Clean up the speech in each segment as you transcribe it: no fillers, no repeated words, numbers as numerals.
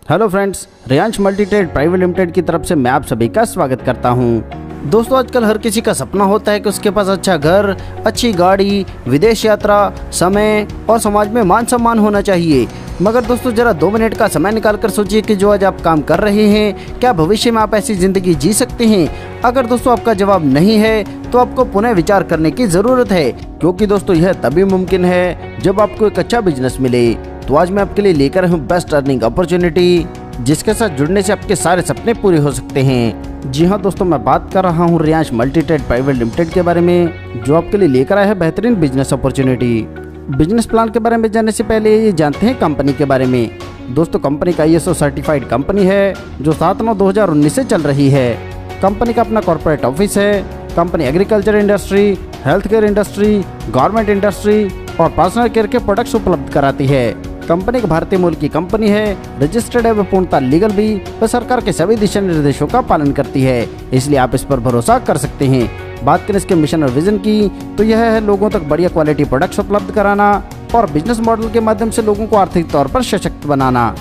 Hello friends, Riyansh multitrade private limited की तरफ से मैं आप सभी का स्वागत करता हूं। दोस्तों, आजकल हर किसी का सपना होता है कि उसके पास अच्छा घर, अच्छी गाड़ी, विदेश यात्रा, समय और समाज में मान सम्मान होना चाहिए। मगर दोस्तों, जरा 2 मिनट का समय निकालकर सोचिए कि जो आज आप काम कर रहे हैं, क्या भविष्य में आप ऐसी जिंदगी जी सकते हैं? अगर दोस्तों आपका जवाब नहीं है तो आपको पुनः विचार करने की ज़रूरत है, क्योंकि दोस्तों यह तभी मुमकिन है जब आपको एक अच्छा बिजनेस मिले। तो आज मैं आपके लिए लेकर हूँ बेस्ट अर्निंग अपॉर्चुनिटी, जिसके साथ जुड़ने से आपके सारे सपने पूरे हो सकते हैं। जी हाँ दोस्तों, मैं बात कर रहा हूँ रियांश मल्टीट्रेड प्राइवेट लिमिटेड के बारे में, जो आपके लिए लेकर आया है बेहतरीन बिजनेस अपॉर्चुनिटी। बिजनेस प्लान के बारे में जानने से पहले ये जानते हैं कंपनी के बारे में। दोस्तों, कंपनी का ISO सर्टिफाइड कंपनी है, जो 7/9/2019 से चल रही है। कंपनी का अपना कॉर्पोरेट ऑफिस है। Company agriculture industry, health care industry, garment industry और पर्सनल केयर के प्रोडक्ट्स उपलब्ध कराती है। कंपनी एक भारतीय मूल की कंपनी है, रजिस्टर्ड है व पूर्णतः लीगल भी, व सरकार के सभी दिशा निर्देशों का पालन करती है, इसलिए आप इस पर भरोसा कर सकते हैं। बात करें इसके मिशन और विजन की, तो यह है लोगों तक बढ़िया क्वालिटी प्रोडक्ट्स उपलब्ध कराना और बिजनेस मॉडल के माध्यम से लोगों को आर्थिक तौर पर सशक्त बनाना।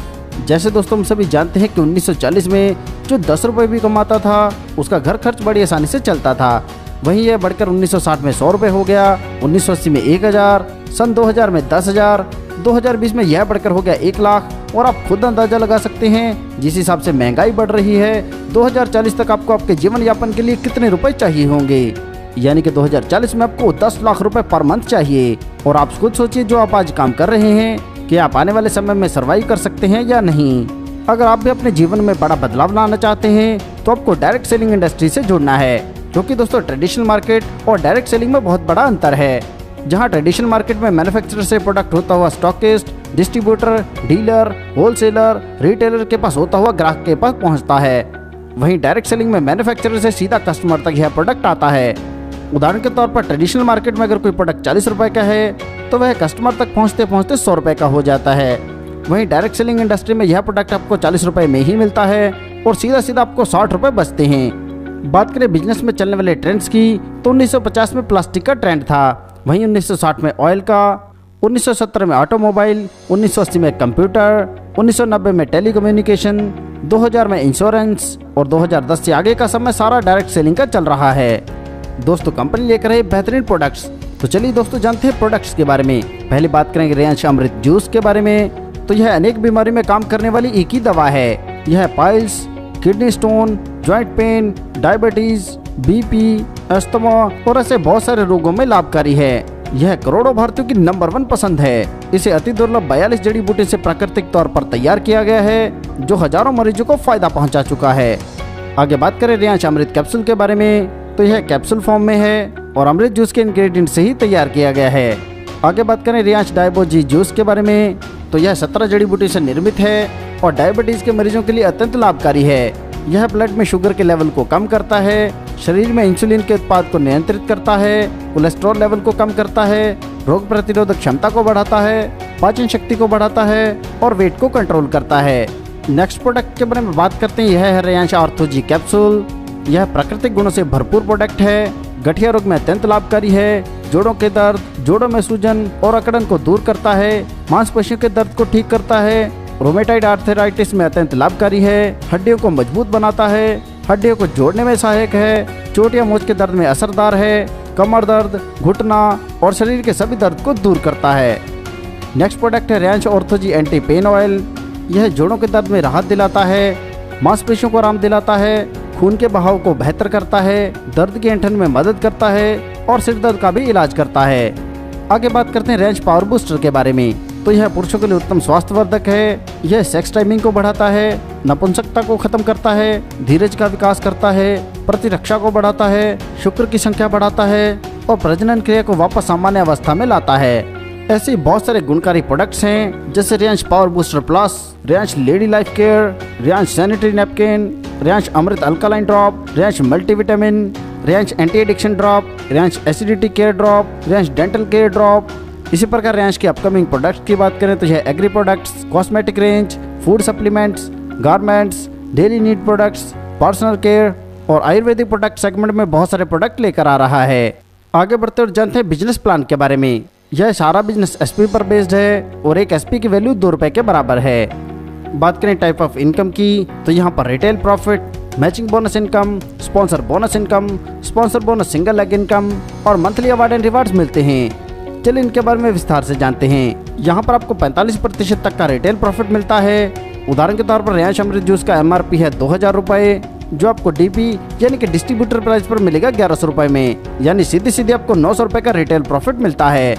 जैसे दोस्तों हम सभी जानते हैं कि 1940 में जो 10 रुपये भी कमाता था, उसका घर खर्च बड़ी आसानी से चलता था। वहीं यह बढ़कर 1960 में 100 रुपये हो गया, 1980 में 1000, सन 2000 में 10,000, 2020 में यह बढ़कर हो गया 1 लाख। और आप खुद अंदाजा लगा सकते हैं जिस हिसाब से महंगाई बढ़ रही है, 2040 तक आपको आपके जीवन यापन के लिए कितने रुपए चाहिए होंगे। यानी कि 2040 में आपको 10 लाख रुपए पर मंथ चाहिए। और आप खुद सोचिए, जो आप आज काम कर रहे हैं, कि आप आने वाले समय में सर्वाइव कर सकते हैं या नहीं। अगर आप भी अपने जीवन में बड़ा बदलाव लाना चाहते हैं तो आपको डायरेक्ट सेलिंग इंडस्ट्री से जुड़ना है, क्योंकि दोस्तों ट्रेडिशनल मार्केट और डायरेक्ट सेलिंग में बहुत बड़ा अंतर है। जहां ट्रेडिशनल मार्केट में मैन्युफैक्चरर से प्रोडक्ट होता हुआ stockist, distributor, dealer, wholesaler, retailer के पास होता हुआ ग्राहक के पास पहुंचता है। वहीं डायरेक्ट सेलिंग में मैन्युफैक्चरर से सीधा कस्टमर तक यह प्रोडक्ट आता है। उदाहरण के तौर पर ट्रेडिशनल मार्केट में अगर कोई प्रोडक्ट 40 रुपए का है, तो वह कस्टमर तक पहुंचते पहुंचते 100 रुपए का हो जाता है। वहीं डायरेक्ट सेलिंग इंडस्ट्री में यह प्रोडक्ट आपको 40 रुपए में ही मिलता है और सीधा सीधा आपको 60 रुपए बचते हैं। बात करें बिजनेस में चलने वाले ट्रेंड्स की, तो 1950 में प्लास्टिक का ट्रेंड था। वहीं 1960 में ऑयल का, 1970 में ऑटोमोबाइल, 1980 में कंप्यूटर, 1990 में टेलीकम्युनिकेशन, 2000 में इंश्योरेंस और 2010 से आगे का समय सारा डायरेक्ट सेलिंग का चल रहा है। दोस्तों, कंपनी लेकर है बेहतरीन प्रोडक्ट्स। तो चलिए दोस्तों जानते हैं प्रोडक्ट्स के बारे में। पहले बात करेंगे रियांश अमृत जूस के बारे में। तो यह अनेक बीमारी में काम करने वाली एक ही दवा है। यह piles, kidney stone, joint pain, diabetes, BP, asthma और ऐसे बहुत सारे रोगों में लाभकारी है। यह करोड़ों भारतीयों की नंबर 1 पसंद है। इसे अति दुर्लभ 42 जड़ी बूटी से प्राकृतिक तौर पर तैयार किया गया है, जो हजारों मरीजों को फायदा पहुंचा चुका है। आगे बात करें रियांश अमृत कैप्सूल के बारे में, तो यह कैप्सूल फॉर्म में है और अमृत जूस के इंग्रेडिएंट से ही तैयार किया गया है। आगे बात करें रियांश डायबोजी जूस के बारे में, तो यह 17 जड़ी बूटी से निर्मित है और डायबिटीज के मरीजों के लिए अत्यंत लाभकारी है। यह ब्लड में शुगर के लेवल को कम करता है, शरीर में इंसुलिन के उत्पाद को नियंत्रित करता है, कोलेस्ट्रॉल लेवल को कम करता है, रोग प्रतिरोधक क्षमता को बढ़ाता है, पाचन शक्ति को बढ़ाता है और वेट को कंट्रोल करता है। नेक्स्ट प्रोडक्ट के बारे में बात करते हैं। यह है रियांश ऑर्थोजी कैप्सूल। यह प्राकृतिक गुणों से भरपूर प्रोडक्ट है, गठिया रोग में अत्यंत लाभकारी है, जोड़ों के दर्द, जोड़ों में सूजन और अकड़न को दूर करता है, मांसपेशियों के दर्द को ठीक करता है, रोमेटाइड आर्थराइटिस में अत्यंत लाभकारी है, हड्डियों को मजबूत बनाता है, हड्डियों को जोड़ने में सहायक है, चोट या मोच के दर्द में असरदार है, कमर दर्द, घुटना और शरीर के सभी दर्द को दूर करता है। नेक्स्ट प्रोडक्ट है रियांश ऑर्थोजी एंटी पेन ऑयल। यह जोड़ों के दर्द में राहत दिलाता है, मांसपेशियों को आराम दिलाता है, खून के बहाव को बेहतर करता है, दर्द की ऐंठन में मदद करता है और सिर दर्द का भी इलाज करता है। आगे बात करते हैं रियांश पावर बूस्टर के बारे में। तो यह पुरुषों के लिए उत्तम स्वास्थ्यवर्धक है। यह सेक्स टाइमिंग को बढ़ाता है, नपुंसकता को खत्म करता है, धीरज का विकास करता है, प्रतिरक्षा को बढ़ाता है, शुक्र की संख्या बढ़ाता है और प्रजनन क्रिया को वापस सामान्य अवस्था में लाता है। ऐसे बहुत सारे गुणकारी प्रोडक्ट्स हैं, जैसे Riyansh power booster plus, Riyansh lady life care, Riyansh sanitary napkin, Riyansh Amrit alkaline drop, Riyansh multivitamin, Riyansh anti addiction drop, Riyansh acidity care drop, Riyansh dental care drop. इसी प्रकार रियांश की अपकमिंग प्रोडक्ट्स की बात करें तो यह agri products, cosmetic range, food supplements, garments, daily need products, personal care और ayurvedic product segment में बहुत सारे प्रोडक्ट लेकर आ रहा है। आगे बढ़ते और जानते हैं बिजनेस प्लान के बारे में। यह सारा बिजनेस SP पर बेस्ड है और एक SP की वैल्यू 2 रुपए के बराबर है। बात करें टाइप ऑफ इनकम की, तो यहाँ पर retail profit, matching bonus income, sponsor bonus income, sponsor bonus single leg income और मंथली अवार्ड एंड रिवार्ड्स मिलते हैं। चलिए इनके बारे में विस्तार से जानते हैं। यहाँ पर आपको 45% तक का रिटेल प्रॉफिट मिलता है। उदाहरण के तौर पर रियांश अमृत जूस का MRP है 2000 रुपये, जो आपको DP यानी कि डिस्ट्रीब्यूटर प्राइस पर मिलेगा 1100 रुपये में, यानी सीधी सीधी आपको 900 रुपये का रिटेल प्रॉफिट मिलता है।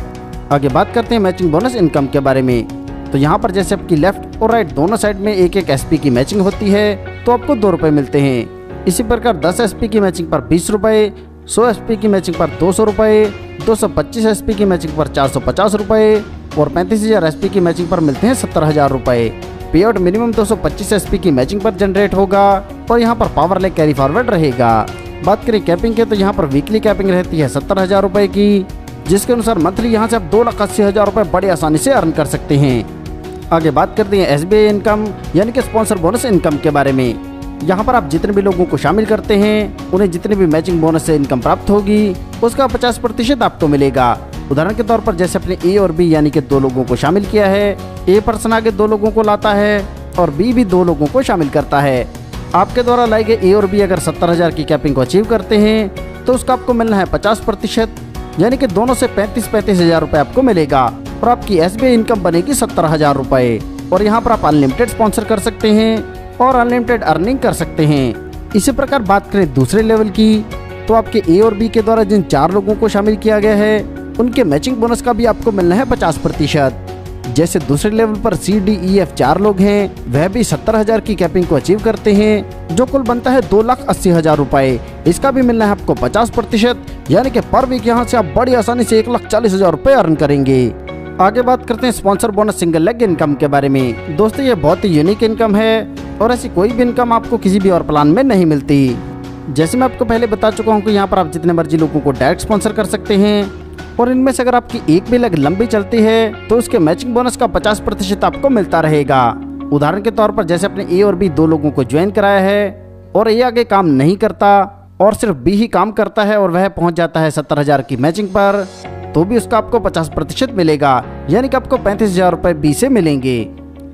आगे बात करते हैं मैचिंग बोनस इनकम के बारे में। तो यहाँ पर जैसे आपकी लेफ्ट और राइट दोनों साइड में एक एक SP की मैचिंग होती है तो आपको 2 रुपये मिलते हैं। इसी प्रकार 10 SP की मैचिंग पर 20 रुपये, 100 SP की मैचिंग पर 200 रुपये, 225 SP की मैचिंग पर 450 रुपये और 35,000 SP की मैचिंग पर मिलते हैं 70,000 रुपये। पे आउट मिनिमम 225 SP की मैचिंग पर जनरेट होगा और यहाँ पर पावर लेग कैरी फॉरवर्ड रहेगा। बात करें कैपिंग के, तो यहाँ पर वीकली कैपिंग रहती है 70,000 रुपये की, जिसके अनुसार मंथली यहाँ से आप 2,80,000 रुपये बड़ी आसानी से अर्न कर सकते हैं। आगे बात करते हैं SBI इनकम यानी कि स्पॉन्सर बोनस इनकम के बारे में। यहाँ पर आप जितने भी लोगों को शामिल करते हैं उन्हें जितने भी मैचिंग बोनस से इनकम प्राप्त होगी उसका 50% आपको मिलेगा। उदाहरण के तौर पर जैसे अपने A और B यानी कि 2 लोगों को शामिल किया है, A पर्सन आगे 2 लोगों को लाता है और B भी 2 लोगों को शामिल करता है। आपके द्वारा लाए गए A और B अगर 70,000 की कैपिंग को अचीव करते हैं तो उसका आपको मिलना है 50%, यानी कि दोनों से 35,000 रुपये आपको मिलेगा और आपकी SBI इनकम बनेगी 70,000 रुपये। और यहाँ पर आप अनलिमिटेड स्पॉन्सर कर सकते हैं और अनलिमिटेड अर्निंग कर सकते हैं। इसी प्रकार बात करें दूसरे लेवल की, तो आपके A और B के द्वारा जिन 4 लोगों को शामिल किया गया है उनके मैचिंग बोनस का भी आपको मिलना है 50%। जैसे दूसरे लेवल पर C, D, E, F 4 लोग हैं, वह भी 70,000 की कैपिंग को अचीव करते हैं, जो कुल बनता है 2,80,000 रुपये। इसका भी मिलना है आपको 50%, यानी कि पर वीक यहाँ से आप बड़ी आसानी से 1,40,000 रुपये अर्न करेंगे। आगे बात करते हैं sponsor bonus single leg income के बारे में। दोस्तों ये बहुत ही यूनिक इनकम है और ऐसी कोई भी इनकम आपको किसी भी और प्लान में नहीं मिलती। जैसे मैं आपको पहले बता चुका हूँ कि यहाँ पर आप जितने मर्जी लोगों को डायरेक्ट स्पॉन्सर कर सकते हैं और इनमें से अगर आपकी एक भी लेग लंबी चलती है तो उसके मैचिंग बोनस का 50% आपको मिलता रहेगा। उदाहरण के तौर पर जैसे अपने A और B 2 लोगों को ज्वाइन कराया है और A आगे काम नहीं करता और सिर्फ B ही काम करता है और वह पहुंच जाता है 70,000 की मैचिंग पर, तो भी उसका आपको 50% मिलेगा, यानी कि आपको 35,000 रुपये B से मिलेंगे।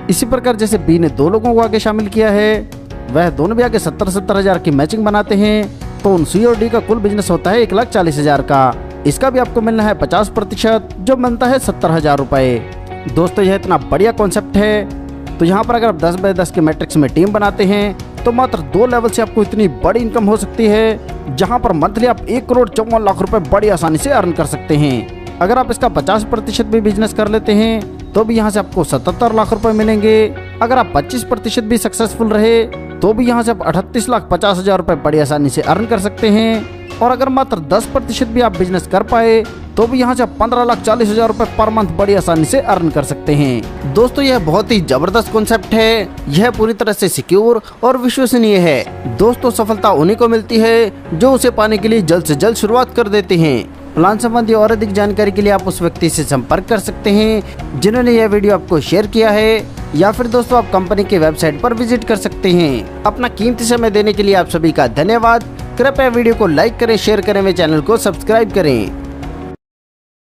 इसी प्रकार जैसे B ने 2 लोगों को आगे शामिल किया है, वह दोनों भी आगे 70,000 की मैचिंग बनाते हैं, तो उन C और D का कुल बिजनेस होता है 1,40,000 का। इसका भी आपको मिलना है 50%, जो बनता है 70,000 रुपये। दोस्तों यह इतना बढ़िया कॉन्सेप्ट है, तो यहाँ पर अगर आप 10 बाय 10 के मैट्रिक्स में टीम बनाते हैं तो मात्र 2 लेवल से आपको इतनी बड़ी इनकम हो सकती है, जहाँ पर मंथली आप 1,54,00,000 रुपये बड़ी आसानी से अर्न कर सकते हैं। अगर आप इसका 50% भी बिजनेस कर लेते हैं तो भी यहाँ से आपको 77 लाख रुपए मिलेंगे। अगर आप 25% भी सक्सेसफुल रहे तो भी यहाँ से आप 38,50,000 रुपये बड़ी आसानी से अर्न कर सकते हैं। और अगर मात्र 10% भी आप बिजनेस कर पाए तो भी यहाँ से आप 15,40,000 रुपये पर मंथ बड़ी आसानी से अर्न कर सकते हैं। दोस्तों यह बहुत ही जबरदस्त कॉन्सेप्ट है, यह पूरी तरह से सिक्योर और विश्वसनीय है। दोस्तों सफलता उन्हीं को मिलती है जो उसे पाने के लिए जल्द से जल्द शुरुआत कर देते हैं। प्लान संबंधी और अधिक जानकारी के लिए आप उस व्यक्ति से संपर्क कर सकते हैं जिन्होंने यह वीडियो आपको शेयर किया है, या फिर दोस्तों आप कंपनी की वेबसाइट पर विजिट कर सकते हैं। अपना कीमती समय देने के लिए आप सभी का धन्यवाद। कृपया वीडियो को लाइक करें, शेयर करें व चैनल को सब्सक्राइब करें।